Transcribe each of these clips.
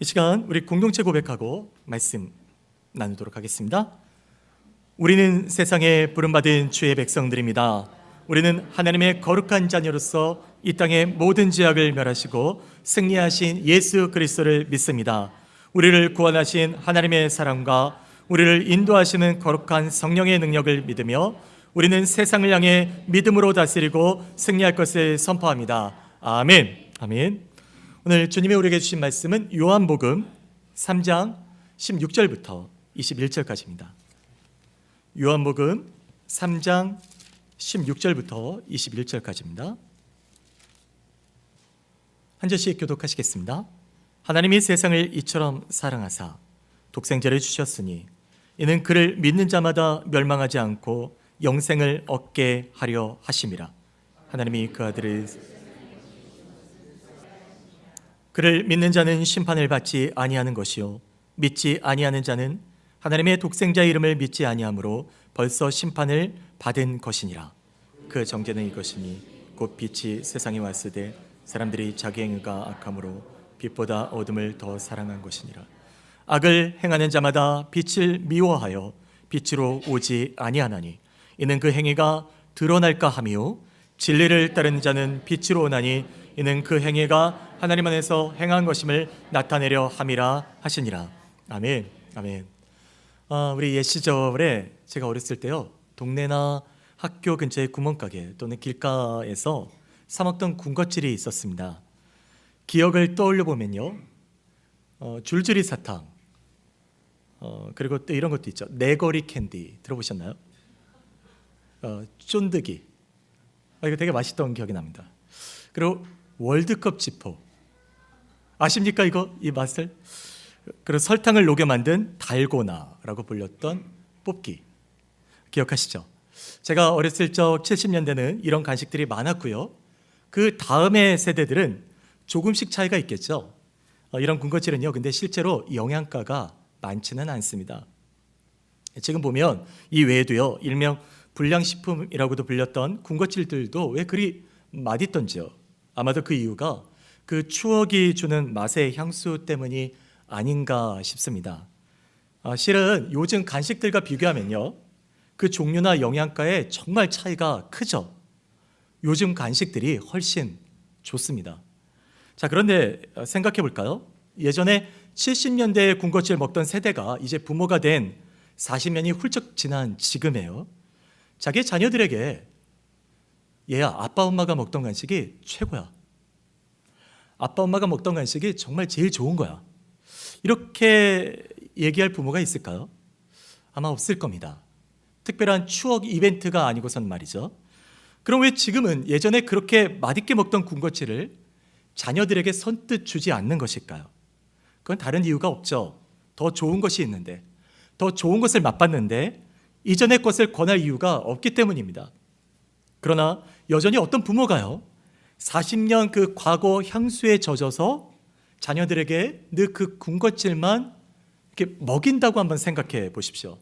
이 시간 우리 공동체 고백하고 말씀 나누도록 하겠습니다. 우리는 세상에 부름받은 주의 백성들입니다. 우리는 하나님의 거룩한 자녀로서 이 땅의 모든 죄악을 멸하시고 승리하신 예수 그리스도를 믿습니다. 우리를 구원하신 하나님의 사랑과 우리를 인도하시는 거룩한 성령의 능력을 믿으며 우리는 세상을 향해 믿음으로 다스리고 승리할 것을 선포합니다. 아멘. 아멘. 오늘 주님이 우리에게 주신 말씀은 요한복음 3장 16절부터 21절까지입니다. 요한복음 3장 16절부터 21절까지입니다. 한 절씩 교독하시겠습니다. 하나님이 세상을 이처럼 사랑하사 독생자를 주셨으니 이는 그를 믿는 자마다 멸망하지 않고 영생을 얻게 하려 하심이라. 하나님이 그 아들을 그를 믿는 자는 심판을 받지 아니하는 것이요 믿지 아니하는 자는 하나님의 독생자 이름을 믿지 아니하므로 벌써 심판을 받은 것이니라. 그 정죄는 이것이니 곧 빛이 세상에 왔으되 사람들이 자기 행위가 악함으로 빛보다 어둠을 더 사랑한 것이니라. 악을 행하는 자마다 빛을 미워하여 빛으로 오지 아니하나니 이는 그 행위가 드러날까 하며 진리를 따르는 자는 빛으로 오나니 이는 그 행위가 하나님 안에서 행한 것임을 나타내려 함이라 하시니라. 아멘. 아멘. 우리 옛 시절에 제가 어렸을 때요, 동네나 학교 근처의 구멍가게 또는 길가에서 사 먹던 군것질이 있었습니다. 기억을 떠올려 보면요, 줄줄이 사탕, 그리고 또 이런 것도 있죠. 네거리 캔디 들어보셨나요? 쫀득이, 이거 되게 맛있던 기억이 납니다. 그리고 월드컵 지포, 아십니까 이거? 이 맛을? 그리고 설탕을 녹여 만든 달고나라고 불렸던 뽑기, 기억하시죠? 제가 어렸을 적 70년대는 이런 간식들이 많았고요, 그 다음의 세대들은 조금씩 차이가 있겠죠. 이런 군것질은요, 근데 실제로 영양가가 많지는 않습니다. 지금 보면 이 외에도요, 일명 불량식품이라고도 불렸던 군것질들도 왜 그리 맛있던지요. 아마도 그 이유가 그 추억이 주는 맛의 향수 때문이 아닌가 싶습니다. 실은 요즘 간식들과 비교하면요, 그 종류나 영양가에 정말 차이가 크죠. 요즘 간식들이 훨씬 좋습니다. 자, 그런데 생각해 볼까요? 예전에 70년대에 군것질 먹던 세대가 이제 부모가 된 40년이 훌쩍 지난 지금에요, 자기 자녀들에게 얘야, 아빠 엄마가 먹던 간식이 최고야, 아빠 엄마가 먹던 간식이 정말 제일 좋은 거야, 이렇게 얘기할 부모가 있을까요? 아마 없을 겁니다. 특별한 추억 이벤트가 아니고선 말이죠. 그럼 왜 지금은 예전에 그렇게 맛있게 먹던 군것질을 자녀들에게 선뜻 주지 않는 것일까요? 그건 다른 이유가 없죠. 더 좋은 것이 있는데, 더 좋은 것을 맛봤는데 이전의 것을 권할 이유가 없기 때문입니다. 그러나 여전히 어떤 부모가요, 40년 그 과거 향수에 젖어서 자녀들에게 늘 그 군것질만 이렇게 먹인다고 한번 생각해 보십시오.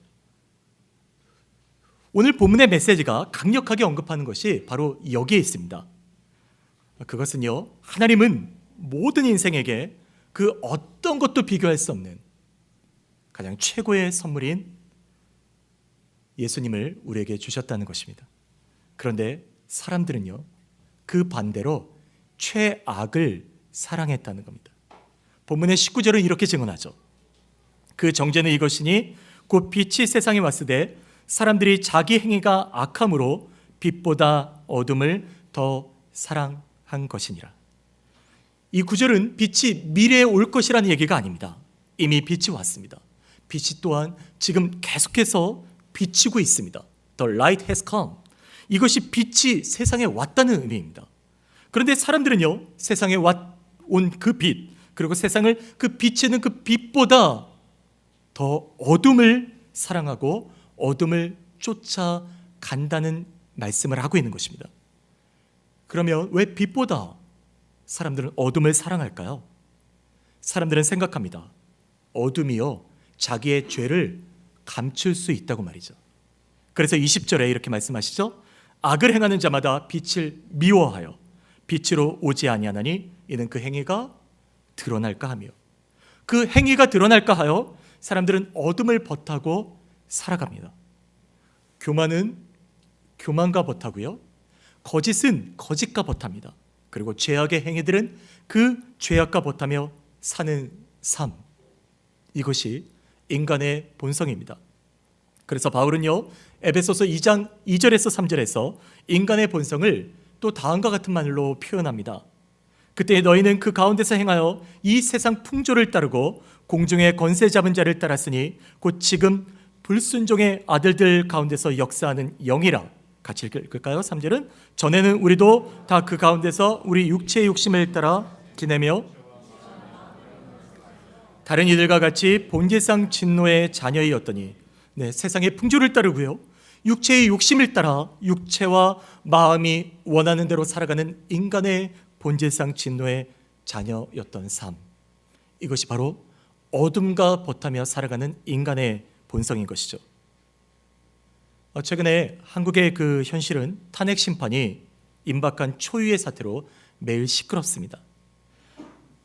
오늘 본문의 메시지가 강력하게 언급하는 것이 바로 여기에 있습니다. 그것은요, 하나님은 모든 인생에게 그 어떤 것도 비교할 수 없는 가장 최고의 선물인 예수님을 우리에게 주셨다는 것입니다. 그런데 사람들은요, 그 반대로 최악을 사랑했다는 겁니다. 본문의 19절은 이렇게 증언하죠. 그 정죄는 이것이니 곧 빛이 세상에 왔으되 사람들이 자기 행위가 악함으로 빛보다 어둠을 더 사랑한 것이니라. 이 구절은 빛이 미래에 올 것이라는 얘기가 아닙니다. 이미 빛이 왔습니다. 빛이 또한 지금 계속해서 비치고 있습니다. The light has come. 이것이 빛이 세상에 왔다는 의미입니다. 그런데 사람들은요, 세상에 온 그 빛, 그리고 세상을 그 비치는 그 빛보다 더 어둠을 사랑하고 어둠을 쫓아간다는 말씀을 하고 있는 것입니다. 그러면 왜 빛보다 사람들은 어둠을 사랑할까요? 사람들은 생각합니다. 어둠이요, 자기의 죄를 감출 수 있다고 말이죠. 그래서 20절에 이렇게 말씀하시죠. 악을 행하는 자마다 빛을 미워하여 빛으로 오지 아니하나니 이는 그 행위가 드러날까 하며, 그 행위가 드러날까 하여 사람들은 어둠을 벗하고 살아갑니다. 교만은 교만과 벗하고요, 거짓은 거짓과 벗합니다. 그리고 죄악의 행위들은 그 죄악과 벗하며 사는 삶, 이것이 인간의 본성입니다. 그래서 바울은요, 에베소서 2장 2절에서 3절에서 인간의 본성을 또 다음과 같은 말로 표현합니다. 그때 너희는 그 가운데서 행하여 이 세상 풍조를 따르고 공중의 권세 잡은 자를 따랐으니 곧 지금 불순종의 아들들 가운데서 역사하는 영이라. 같이 읽을까요? 3절은 전에는 우리도 다 그 가운데서 우리 육체의 욕심을 따라 지내며 다른 이들과 같이 본질상 진노의 자녀이었더니, 세상의 풍조를 따르고요, 육체의 욕심을 따라 육체와 마음이 원하는 대로 살아가는 인간의 본질상 진노의 자녀였던 삶, 이것이 바로 어둠과 벗하며 살아가는 인간의 본성인 것이죠. 최근에 한국의 그 현실은 탄핵 심판이 임박한 초유의 사태로 매일 시끄럽습니다.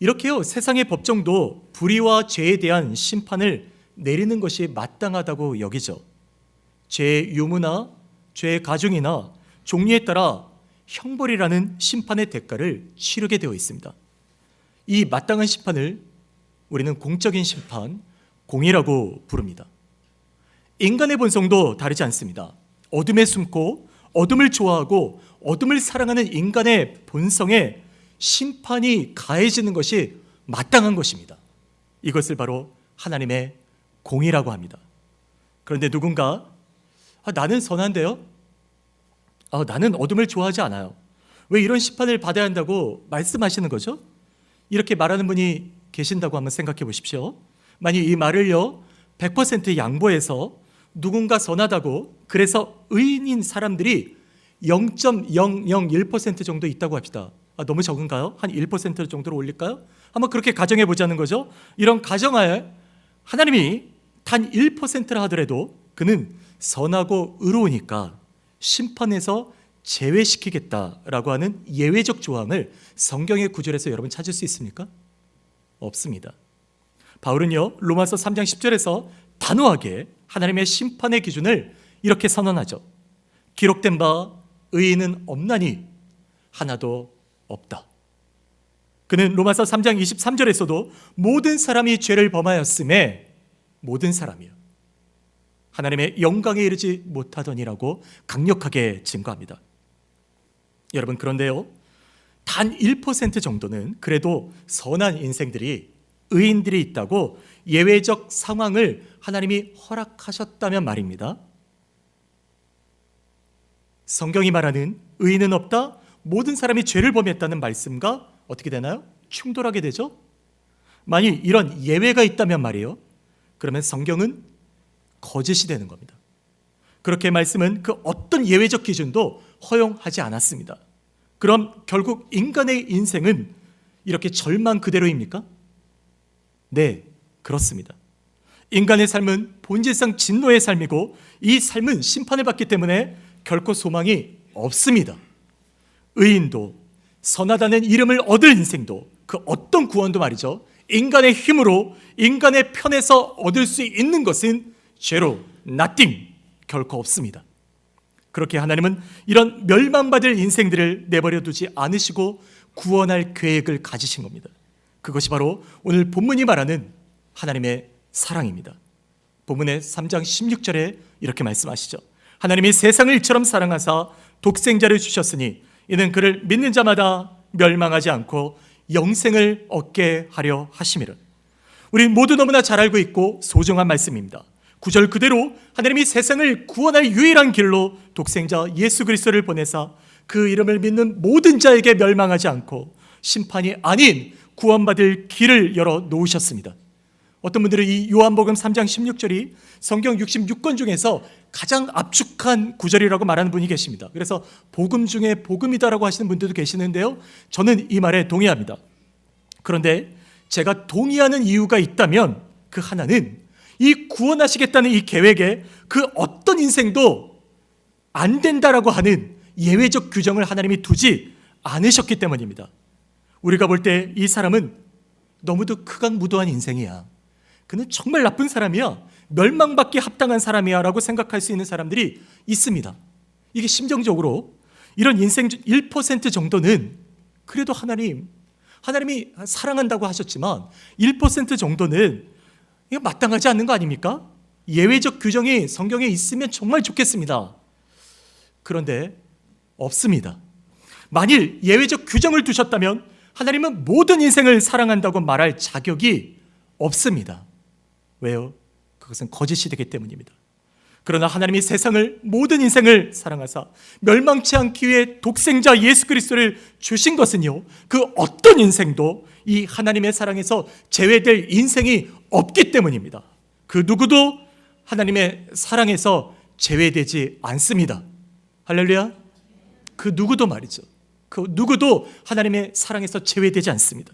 이렇게요, 세상의 법정도 불의와 죄에 대한 심판을 내리는 것이 마땅하다고 여기죠. 죄의 유무나 죄의 가중이나 종류에 따라 형벌이라는 심판의 대가를 치르게 되어 있습니다. 이 마땅한 심판을 우리는 공적인 심판, 공의라고 부릅니다. 인간의 본성도 다르지 않습니다. 어둠에 숨고 어둠을 좋아하고 어둠을 사랑하는 인간의 본성에 심판이 가해지는 것이 마땅한 것입니다. 이것을 바로 하나님의 공의라고 합니다. 그런데 누군가 나는 선한데요? 나는 어둠을 좋아하지 않아요. 왜 이런 심판을 받아야 한다고 말씀하시는 거죠? 이렇게 말하는 분이 계신다고 한번 생각해 보십시오. 만약 이 말을요 100% 양보해서 누군가 선하다고, 그래서 의인인 사람들이 0.001% 정도 있다고 합시다. 너무 적은가요? 한 1% 정도로 올릴까요? 한번 그렇게 가정해 보자는 거죠. 이런 가정하에 하나님이 단 1%라 하더라도 그는 선하고 의로우니까 심판에서 제외시키겠다라고 하는 예외적 조항을 성경의 구절에서 여러분 찾을 수 있습니까? 없습니다. 바울은요 로마서 3장 10절에서 단호하게 하나님의 심판의 기준을 이렇게 선언하죠. 기록된 바 의인은 없나니 하나도 없다. 그는 로마서 3장 23절에서도 모든 사람이 죄를 범하였음에, 모든 사람이요, 하나님의 영광에 이르지 못하더니라고 강력하게 증거합니다. 여러분, 그런데요 단 1% 정도는 그래도 선한 인생들이, 의인들이 있다고 예외적 상황을 하나님이 허락하셨다면 말입니다. 성경이 말하는 의인은 없다, 모든 사람이 죄를 범했다는 말씀과 어떻게 되나요? 충돌하게 되죠. 만일 이런 예외가 있다면 말이에요, 그러면 성경은 거짓이 되는 겁니다. 그렇게 말씀은 그 어떤 예외적 기준도 허용하지 않았습니다. 그럼 결국 인간의 인생은 이렇게 절망 그대로입니까? 네, 그렇습니다. 인간의 삶은 본질상 진노의 삶이고 이 삶은 심판을 받기 때문에 결코 소망이 없습니다. 의인도 선하다는 이름을 얻을 인생도 그 어떤 구원도 말이죠, 인간의 힘으로 인간의 편에서 얻을 수 있는 것은 제로, nothing, 결코 없습니다. 그렇게 하나님은 이런 멸망받을 인생들을 내버려 두지 않으시고 구원할 계획을 가지신 겁니다. 그것이 바로 오늘 본문이 말하는 하나님의 사랑입니다. 본문의 3장 16절에 이렇게 말씀하시죠. 하나님이 세상을 이처럼 사랑하사 독생자를 주셨으니 이는 그를 믿는 자마다 멸망하지 않고 영생을 얻게 하려 하심이라. 우리 모두 너무나 잘 알고 있고 소중한 말씀입니다. 9절 그대로 하나님이 세상을 구원할 유일한 길로 독생자 예수 그리스도를 보내사 그 이름을 믿는 모든 자에게 멸망하지 않고 심판이 아닌 구원받을 길을 열어 놓으셨습니다. 어떤 분들은 이 요한복음 3장 16절이 성경 66권 중에서 가장 압축한 구절이라고 말하는 분이 계십니다. 그래서 복음 중에 복음이다라고 하시는 분들도 계시는데요, 저는 이 말에 동의합니다. 그런데 제가 동의하는 이유가 있다면 그 하나는 이 구원하시겠다는 이 계획에 그 어떤 인생도 안 된다라고 하는 예외적 규정을 하나님이 두지 않으셨기 때문입니다. 우리가 볼 때 이 사람은 너무도 극악무도한 인생이야. 그는 정말 나쁜 사람이야. 멸망받기 합당한 사람이야 라고 생각할 수 있는 사람들이 있습니다. 이게 심정적으로 이런 인생 1% 정도는 그래도 하나님이 사랑한다고 하셨지만 1% 정도는 이거 마땅하지 않는 거 아닙니까? 예외적 규정이 성경에 있으면 정말 좋겠습니다. 그런데 없습니다. 만일 예외적 규정을 두셨다면 하나님은 모든 인생을 사랑한다고 말할 자격이 없습니다. 왜요? 그것은 거짓이 되기 때문입니다. 그러나 하나님이 세상을, 모든 인생을 사랑하사 멸망치 않기 위해 독생자 예수 그리스도를 주신 것은요, 그 어떤 인생도 이 하나님의 사랑에서 제외될 인생이 없기 때문입니다. 그 누구도 하나님의 사랑에서 제외되지 않습니다. 할렐루야. 그 누구도 말이죠. 그 누구도 하나님의 사랑에서 제외되지 않습니다.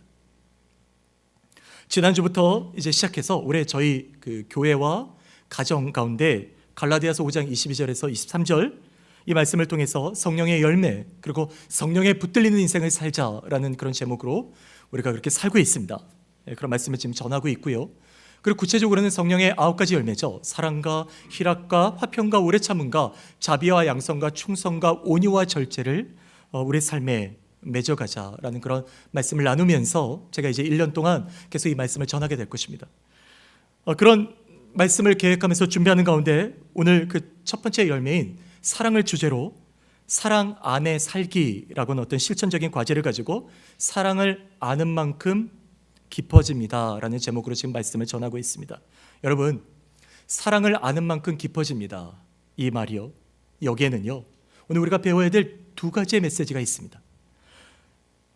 지난주부터 이제 시작해서 올해 저희 그 교회와 가정 가운데 갈라디아서 5장 22절에서 23절 이 말씀을 통해서 성령의 열매, 그리고 성령에 붙들리는 인생을 살자라는 그런 제목으로 우리가 그렇게 살고 있습니다. 그런 말씀을 지금 전하고 있고요. 그리고 구체적으로는 성령의 9가지 열매죠. 사랑과 희락과 화평과 오래 참음과 자비와 양성과 충성과 온유와 절제를 우리 삶에 맺어가자라는 그런 말씀을 나누면서 제가 이제 1년 동안 계속 이 말씀을 전하게 될 것입니다. 그런 말씀을 계획하면서 준비하는 가운데 오늘 그 첫 번째 열매인 사랑을 주제로 사랑 안에 살기라고는 어떤 실천적인 과제를 가지고 사랑을 아는 만큼 깊어집니다 라는 제목으로 지금 말씀을 전하고 있습니다. 여러분, 사랑을 아는 만큼 깊어집니다, 이 말이요, 여기에는요 오늘 우리가 배워야 될 2가지의 메시지가 있습니다.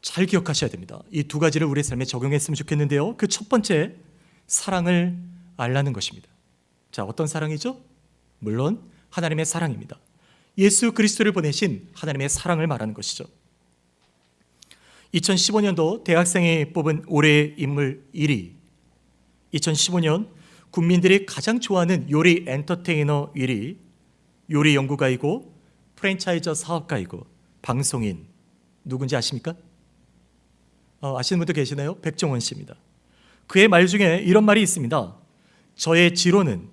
잘 기억하셔야 됩니다. 이 2가지를 우리의 삶에 적용했으면 좋겠는데요, 그 첫 번째, 사랑을 알라는 것입니다. 자, 어떤 사랑이죠? 물론 하나님의 사랑입니다. 예수 그리스도를 보내신 하나님의 사랑을 말하는 것이죠. 2015년도 대학생이 뽑은 올해의 인물 1위, 2015년 국민들이 가장 좋아하는 요리 엔터테이너 1위, 요리 연구가이고 프랜차이저 사업가이고 방송인, 누군지 아십니까? 아시는 분도 계시나요? 백종원 씨입니다. 그의 말 중에 이런 말이 있습니다. 저의 지론은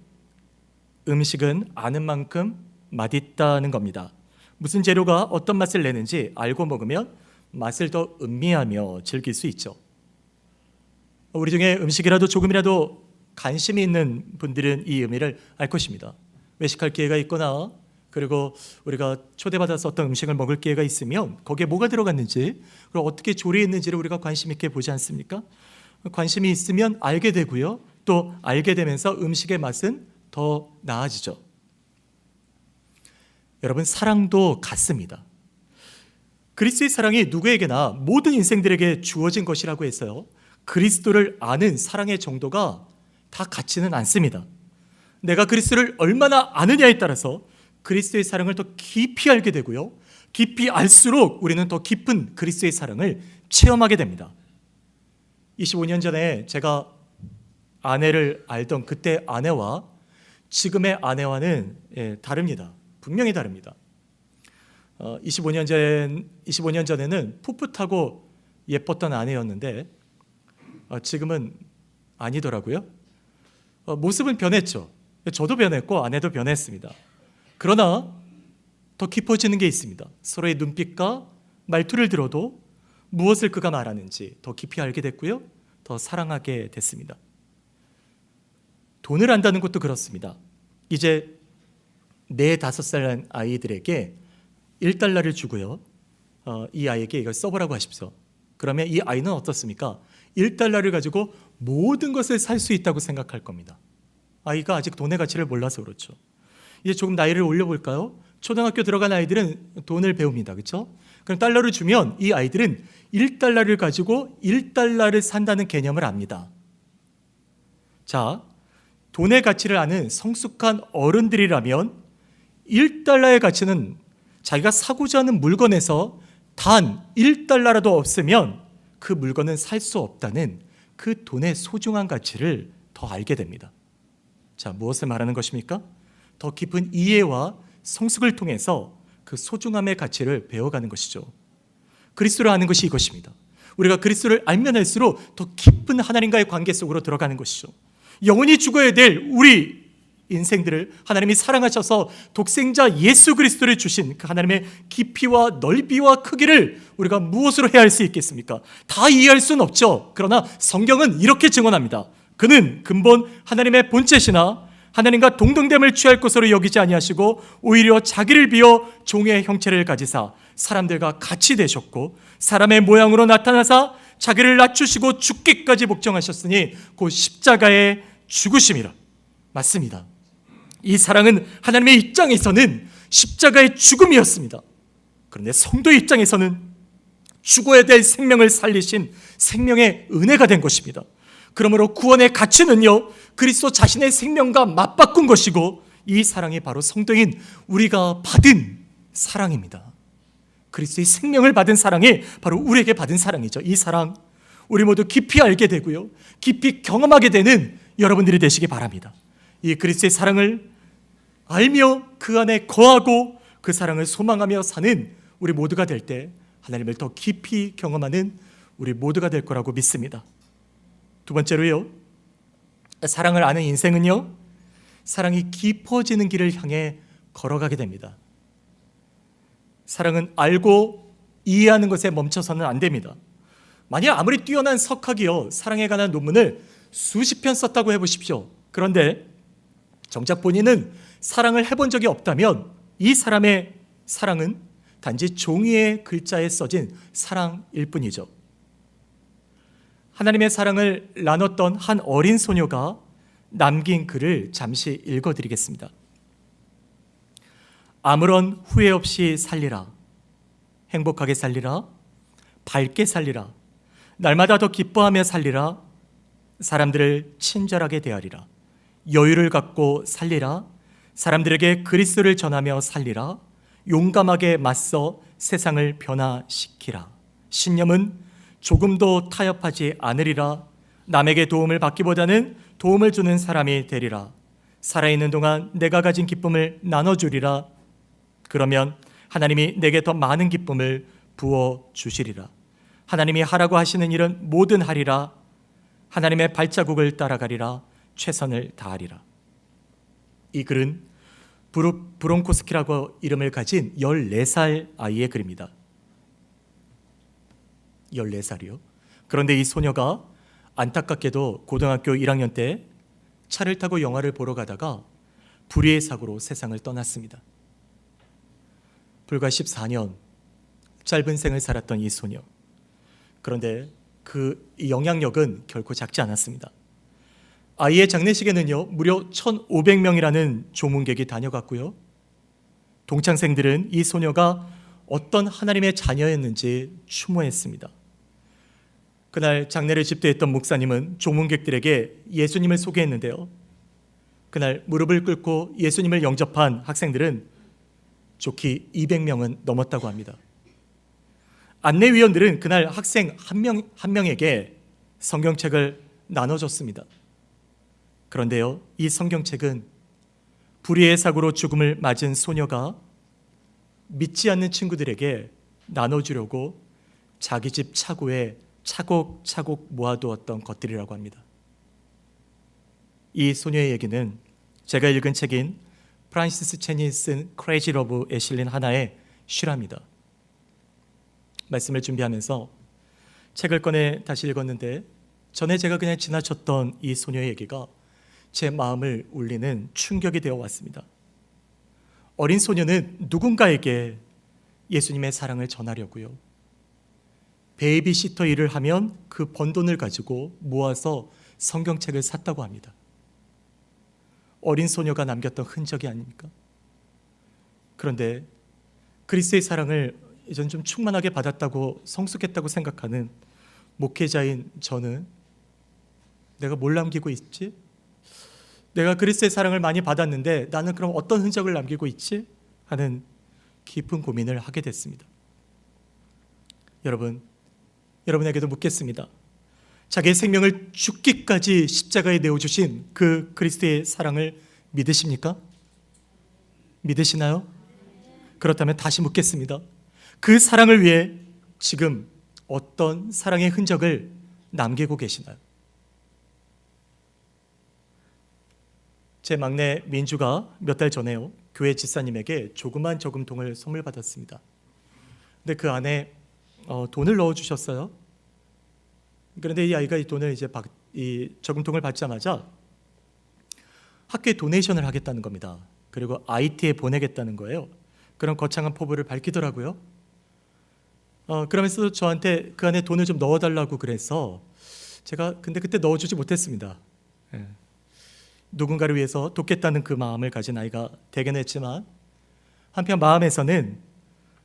음식은 아는 만큼 맛있다는 겁니다. 무슨 재료가 어떤 맛을 내는지 알고 먹으면 맛을 더 음미하며 즐길 수 있죠. 우리 중에 음식이라도 조금이라도 관심이 있는 분들은 이 의미를 알 것입니다. 외식할 기회가 있거나 그리고 우리가 초대받아서 어떤 음식을 먹을 기회가 있으면 거기에 뭐가 들어갔는지, 그리고 어떻게 조리했는지를 우리가 관심 있게 보지 않습니까? 관심이 있으면 알게 되고요, 또 알게 되면서 음식의 맛은 더 나아지죠. 여러분, 사랑도 같습니다. 그리스도의 사랑이 누구에게나 모든 인생들에게 주어진 것이라고 해서요, 그리스도를 아는 사랑의 정도가 다 같지는 않습니다. 내가 그리스도를 얼마나 아느냐에 따라서 그리스도의 사랑을 더 깊이 알게 되고요, 깊이 알수록 우리는 더 깊은 그리스도의 사랑을 체험하게 됩니다. 25년 전에 제가 아내를 알던 그때 아내와 지금의 아내와는 다릅니다. 분명히 다릅니다. 25년 전에는 풋풋하고 예뻤던 아내였는데 지금은 아니더라고요. 모습은 변했죠. 저도 변했고 아내도 변했습니다. 그러나 더 깊어지는 게 있습니다. 서로의 눈빛과 말투를 들어도 무엇을 그가 말하는지 더 깊이 알게 됐고요, 더 사랑하게 됐습니다. 돈을 안다는 것도 그렇습니다. 이제 4, 5살 아이들에게 $1를 주고요, 이 아이에게 이걸 써보라고 하십시오. 그러면 이 아이는 어떻습니까? $1를 가지고 모든 것을 살 수 있다고 생각할 겁니다. 아이가 아직 돈의 가치를 몰라서 그렇죠. 이제 조금 나이를 올려볼까요? 초등학교 들어간 아이들은 돈을 배웁니다. 그렇죠? 그럼 달러를 주면 이 아이들은 $1를 가지고 $1를 산다는 개념을 압니다. 자, 돈의 가치를 아는 성숙한 어른들이라면 $1의 가치는 자기가 사고자 하는 물건에서 단 $1라도 없으면 그 물건은 살 수 없다는 그 돈의 소중한 가치를 더 알게 됩니다. 자, 무엇을 말하는 것입니까? 더 깊은 이해와 성숙을 통해서 그 소중함의 가치를 배워가는 것이죠. 그리스도를 아는 것이 이것입니다. 우리가 그리스도를 알면 알수록 더 깊은 하나님과의 관계 속으로 들어가는 것이죠. 영원히 죽어야 될 우리 인생들을 하나님이 사랑하셔서 독생자 예수 그리스도를 주신 그 하나님의 깊이와 넓이와 크기를 우리가 무엇으로 해야 할 수 있겠습니까? 다 이해할 수는 없죠. 그러나 성경은 이렇게 증언합니다. 그는 근본 하나님의 본체시나 하나님과 동등됨을 취할 것으로 여기지 아니하시고 오히려 자기를 비어 종의 형체를 가지사 사람들과 같이 되셨고 사람의 모양으로 나타나사 자기를 낮추시고 죽기까지 복종하셨으니 곧 십자가의 죽으심이라. 맞습니다. 이 사랑은 하나님의 입장에서는 십자가의 죽음이었습니다. 그런데 성도의 입장에서는 죽어야 될 생명을 살리신 생명의 은혜가 된 것입니다. 그러므로 구원의 가치는요, 그리스도 자신의 생명과 맞바꾼 것이고 이 사랑이 바로 성도인 우리가 받은 사랑입니다. 그리스도의 생명을 받은 사랑이 바로 우리에게 받은 사랑이죠. 이 사랑 우리 모두 깊이 알게 되고요, 깊이 경험하게 되는 여러분들이 되시기 바랍니다. 이 그리스도의 사랑을 알며 그 안에 거하고 그 사랑을 소망하며 사는 우리 모두가 될 때 하나님을 더 깊이 경험하는 우리 모두가 될 거라고 믿습니다. 두 번째로요, 사랑을 아는 인생은요, 사랑이 깊어지는 길을 향해 걸어가게 됩니다. 사랑은 알고 이해하는 것에 멈춰서는 안 됩니다. 만약 아무리 뛰어난 석학이요, 사랑에 관한 논문을 수십 편 썼다고 해보십시오. 그런데 정작 본인은 사랑을 해본 적이 없다면 이 사람의 사랑은 단지 종이의 글자에 써진 사랑일 뿐이죠. 하나님의 사랑을 나눴던 한 어린 소녀가 남긴 글을 잠시 읽어드리겠습니다. 아무런 후회 없이 살리라. 행복하게 살리라. 밝게 살리라. 날마다 더 기뻐하며 살리라. 사람들을 친절하게 대하리라. 여유를 갖고 살리라. 사람들에게 그리스도를 전하며 살리라. 용감하게 맞서 세상을 변화시키라. 신념은 조금도 타협하지 않으리라. 남에게 도움을 받기보다는 도움을 주는 사람이 되리라. 살아있는 동안 내가 가진 기쁨을 나눠주리라. 그러면 하나님이 내게 더 많은 기쁨을 부어주시리라. 하나님이 하라고 하시는 일은 뭐든 하리라. 하나님의 발자국을 따라가리라. 최선을 다하리라. 이 글은 브론코스키라고 이름을 가진 14살 아이의 글입니다. 14살이요. 그런데 이 소녀가 안타깝게도 고등학교 1학년 때 차를 타고 영화를 보러 가다가 불의의 사고로 세상을 떠났습니다. 불과 14년 짧은 생을 살았던 이 소녀. 그런데 그 영향력은 결코 작지 않았습니다. 아이의 장례식에는요, 무려 1,500명이라는 조문객이 다녀갔고요, 동창생들은 이 소녀가 어떤 하나님의 자녀였는지 추모했습니다. 그날 장례를 집도했던 목사님은 조문객들에게 예수님을 소개했는데요, 그날 무릎을 꿇고 예수님을 영접한 학생들은 좋게 200명은 넘었다고 합니다. 안내위원들은 그날 학생 한 명에게 성경책을 나눠줬습니다. 그런데요, 이 성경책은 불의의 사고로 죽음을 맞은 소녀가 믿지 않는 친구들에게 나눠주려고 자기 집 차고에 차곡차곡 모아두었던 것들이라고 합니다. 이 소녀의 얘기는 제가 읽은 책인 프란시스 첸이 쓴 크레이지 러브에 실린 하나의 실화입니다. 말씀을 준비하면서 책을 꺼내 다시 읽었는데 전에 제가 그냥 지나쳤던 이 소녀의 얘기가 제 마음을 울리는 충격이 되어 왔습니다. 어린 소녀는 누군가에게 예수님의 사랑을 전하려고요, 베이비시터 일을 하면 그 번 돈을 가지고 모아서 성경책을 샀다고 합니다. 어린 소녀가 남겼던 흔적이 아닙니까? 그런데 그리스도의 사랑을 전 좀 충만하게 받았다고 성숙했다고 생각하는 목회자인 저는 내가 뭘 남기고 있지? 내가 그리스도의 사랑을 많이 받았는데 나는 그럼 어떤 흔적을 남기고 있지? 하는 깊은 고민을 하게 됐습니다. 여러분에게도 묻겠습니다. 자기의 생명을 죽기까지 십자가에 내어주신 그 그리스도의 사랑을 믿으십니까? 믿으시나요? 그렇다면 다시 묻겠습니다. 그 사랑을 위해 지금 어떤 사랑의 흔적을 남기고 계시나요? 제 막내 민주가 몇 달 전에요, 교회 집사님에게 조그만 저금통을 선물 받았습니다. 근데 그 안에 돈을 넣어 주셨어요. 그런데 이 아이가 이 돈을 이 저금통을 받자마자 학교에 도네이션을 하겠다는 겁니다. 그리고 IT에 보내겠다는 거예요. 그런 거창한 포부를 밝히더라고요. 그러면서 저한테 그 안에 돈을 좀 넣어달라고 그래서 제가 근데 그때 넣어주지 못했습니다. 예. 누군가를 위해서 돕겠다는 그 마음을 가진 아이가 되긴 했지만, 한편 마음에서는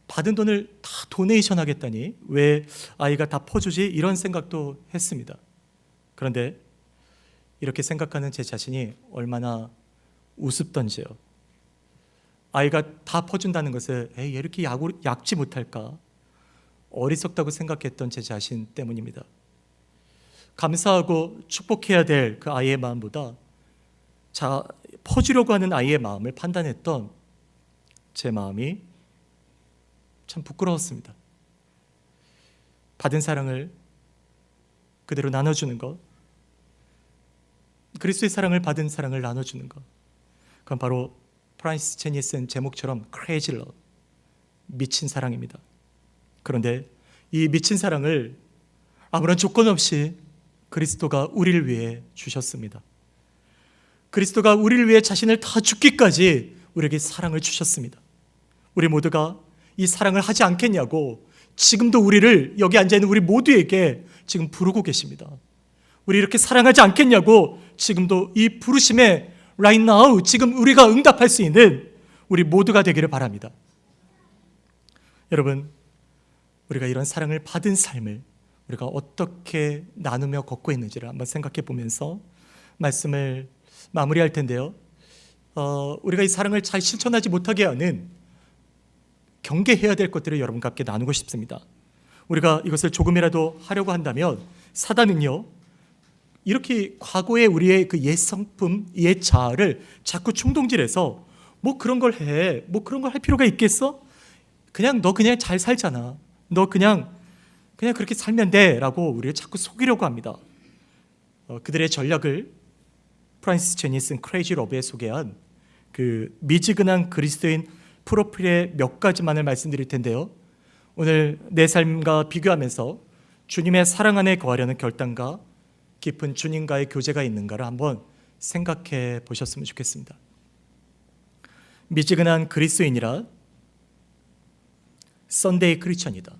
받은 돈을 다 도네이션 하겠다니 왜 아이가 다 퍼주지, 이런 생각도 했습니다. 그런데 이렇게 생각하는 제 자신이 얼마나 우습던지요. 아이가 다 퍼준다는 것을 얘 이렇게 얕지 못할까, 어리석다고 생각했던 제 자신 때문입니다. 감사하고 축복해야 될 그 아이의 마음보다 퍼주려고 하는 아이의 마음을 판단했던 제 마음이 참 부끄러웠습니다. 받은 사랑을 그대로 나눠주는 것, 그리스도의 사랑을 받은 사랑을 나눠주는 것, 그건 바로 프란시스 첸이 쓴 제목처럼 Crazy Love, 미친 사랑입니다. 그런데 이 미친 사랑을 아무런 조건 없이 그리스도가 우리를 위해 주셨습니다. 그리스도가 우리를 위해 자신을 다 죽기까지 우리에게 사랑을 주셨습니다. 우리 모두가 이 사랑을 하지 않겠냐고 지금도 우리를, 여기 앉아있는 우리 모두에게 지금 부르고 계십니다. 우리 이렇게 사랑하지 않겠냐고 지금도 이 부르심에 right now 지금 우리가 응답할 수 있는 우리 모두가 되기를 바랍니다. 여러분, 우리가 이런 사랑을 받은 삶을 우리가 어떻게 나누며 걷고 있는지를 한번 생각해 보면서 말씀을 마무리할 텐데요. 우리가 이 사랑을 잘 실천하지 못하게 하는 경계해야 될 것들을 여러분과 함께 나누고 싶습니다. 우리가 이것을 조금이라도 하려고 한다면 사단은요, 이렇게 과거의 우리의 그 옛 성품, 옛 자아를 자꾸 충동질해서 뭐 그런 걸 해, 뭐 그런 걸 할 필요가 있겠어? 너 그냥 잘 살잖아. 너 그냥 그렇게 살면 돼 라고 우리를 자꾸 속이려고 합니다. 그들의 전략을 프란시스 첸이 쓴 크레이지 러브에 소개한 그 미지근한 그리스도인 프로필의 몇 가지만을 말씀드릴 텐데요. 오늘 내 삶과 비교하면서 주님의 사랑 안에 거하려는 결단과 깊은 주님과의 교제가 있는가를 한번 생각해 보셨으면 좋겠습니다. 미지근한 그리스도인이라 썬데이 크리스천이다.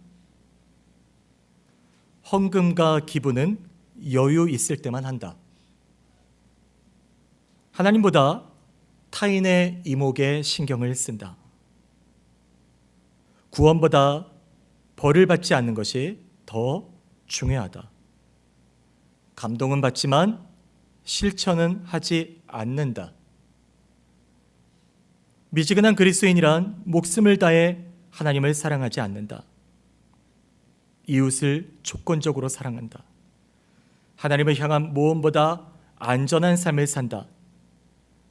헌금과 기부는 여유 있을 때만 한다. 하나님보다 타인의 이목에 신경을 쓴다. 구원보다 벌을 받지 않는 것이 더 중요하다. 감동은 받지만 실천은 하지 않는다. 미지근한 그리스도인이란 목숨을 다해 하나님을 사랑하지 않는다. 이웃을 조건적으로 사랑한다. 하나님을 향한 모험보다 안전한 삶을 산다.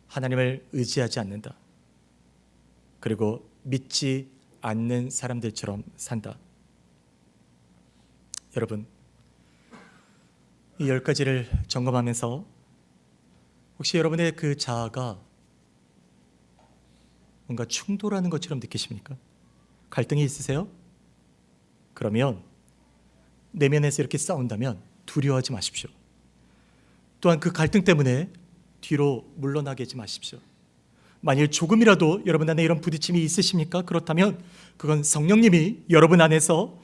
하나님을 의지하지 않는다. 그리고 믿지 않는 사람들처럼 산다. 여러분, 이 10가지를 점검하면서 혹시 여러분의 그 자아가 뭔가 충돌하는 것처럼 느끼십니까? 갈등이 있으세요? 그러면 내면에서 이렇게 싸운다면 두려워하지 마십시오. 또한 그 갈등 때문에 뒤로 물러나게 하지 마십시오. 만일 조금이라도 여러분 안에 이런 부딪힘이 있으십니까? 그렇다면 그건 성령님이 여러분 안에서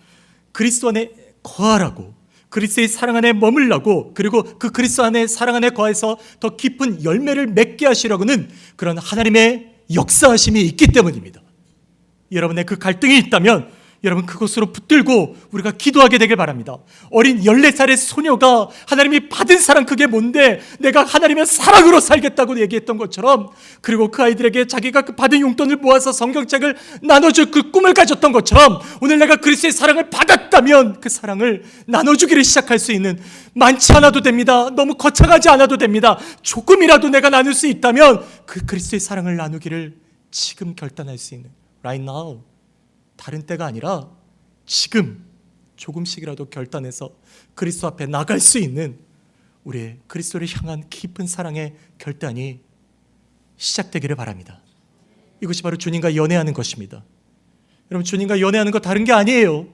그리스도 안에 거하라고, 그리스도의 사랑 안에 머물라고, 그리고 그 그리스도 안에 사랑 안에 거해서 더 깊은 열매를 맺게 하시라고는 그런 하나님의 역사하심이 있기 때문입니다. 여러분의 그 갈등이 있다면 여러분 그것으로 붙들고 우리가 기도하게 되길 바랍니다. 어린 14살의 소녀가 하나님이 받은 사랑, 그게 뭔데, 내가 하나님의 사랑으로 살겠다고 얘기했던 것처럼, 그리고 그 아이들에게 자기가 그 받은 용돈을 모아서 성경책을 나눠줄 그 꿈을 가졌던 것처럼, 오늘 내가 그리스도의 사랑을 받았다면 그 사랑을 나눠주기를 시작할 수 있는, 많지 않아도 됩니다. 너무 거창하지 않아도 됩니다. 조금이라도 내가 나눌 수 있다면 그 그리스도의 사랑을 나누기를 지금 결단할 수 있는, right now, 다른 때가 아니라 지금 조금씩이라도 결단해서 그리스도 앞에 나갈 수 있는 우리의 그리스도를 향한 깊은 사랑의 결단이 시작되기를 바랍니다. 이것이 바로 주님과 연애하는 것입니다. 여러분, 주님과 연애하는 거 다른 게 아니에요.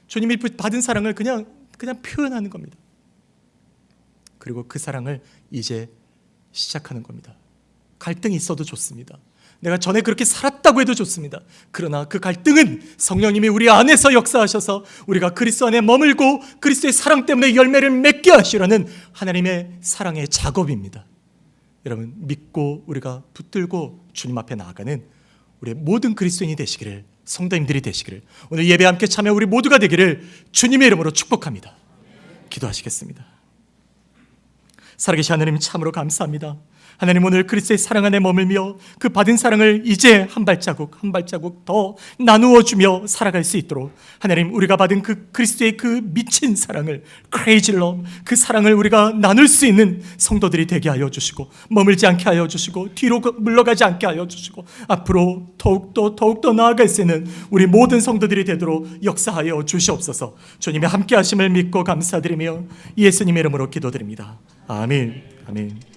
주님이 받은 사랑을 그냥 표현하는 겁니다. 그리고 그 사랑을 이제 시작하는 겁니다. 갈등이 있어도 좋습니다. 내가 전에 그렇게 살았다고 해도 좋습니다. 그러나 그 갈등은 성령님이 우리 안에서 역사하셔서 우리가 그리스도 안에 머물고 그리스도의 사랑 때문에 열매를 맺게 하시려는 하나님의 사랑의 작업입니다. 여러분, 믿고 우리가 붙들고 주님 앞에 나아가는 우리의 모든 그리스도인이 되시기를, 성도님들이 되시기를, 오늘 예배 함께 참여 우리 모두가 되기를 주님의 이름으로 축복합니다. 기도하시겠습니다. 살아계신 하나님, 참으로 감사합니다. 하나님, 오늘 그리스도의 사랑 안에 머물며 그 받은 사랑을 이제 한 발자국 더 나누어 주며 살아갈 수 있도록 하나님, 우리가 받은 그 그리스도의 그 미친 사랑을, crazy love, 그 사랑을 우리가 나눌 수 있는 성도들이 되게 하여 주시고, 머물지 않게 하여 주시고, 뒤로 물러가지 않게 하여 주시고, 앞으로 더욱더 나아갈 수 있는 우리 모든 성도들이 되도록 역사하여 주시옵소서. 주님의 함께 하심을 믿고 감사드리며 예수님의 이름으로 기도드립니다. 아멘. 아멘.